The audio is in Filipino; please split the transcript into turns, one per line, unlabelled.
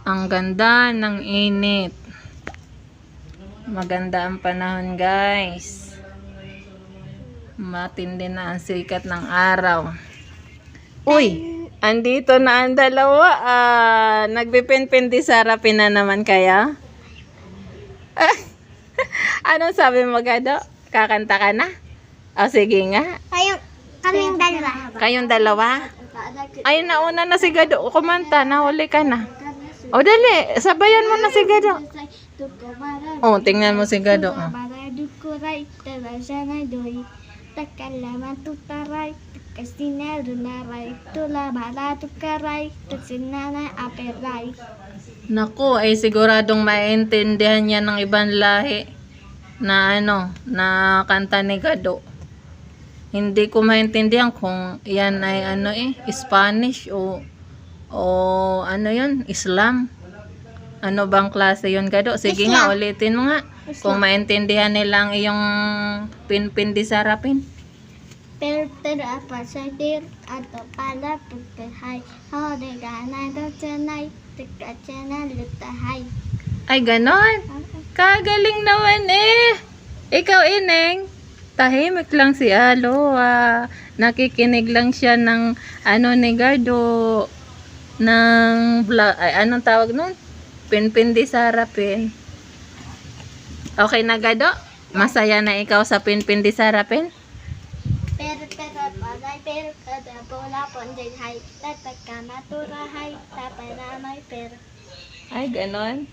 Ang ganda ng init. Maganda ang panahon, guys. Matindi na ang sikat ng araw. Uy, andito na ang dalawa. Nagpipinpindi sarapin na naman kaya? Anong sabi mo, Gado? Kakanta ka na? O, sige nga.
Kaming dalawa.
Kayong dalawa? Ay, nauna na si Gado. Kumanta, nahuli ka na. O, dali. Sabayan mo na si Gado. O, tingnan mo si Gado. O. Naku, ay siguradong maintindihan niya ng ibang lahi na na kanta ni Gado. Hindi ko maintindihan kung yan ay Spanish o ano yun, Islam. Ano bang klase yun, Gado? Sige nga, ulitin mo nga. Kung maintindihan nilang iyong pinpindi sarapin.
Pero apa sa dir ato pala pagkahay hode gana do chanay tikachana lutahay.
Ay, ganon. Kagaling naman eh. Ikaw, Ineng. Tahimik lang si Alo. Nakikinig lang siya ng ni Gado. Ng anong tawag nun? Pinpindi sarapin. Okay na, Gado? Masaya na ikaw sa pinpindi sarapin?
Pero palay pero kada bola ponday hay tatakana turahay tapanamay pero.
Ay, ganon.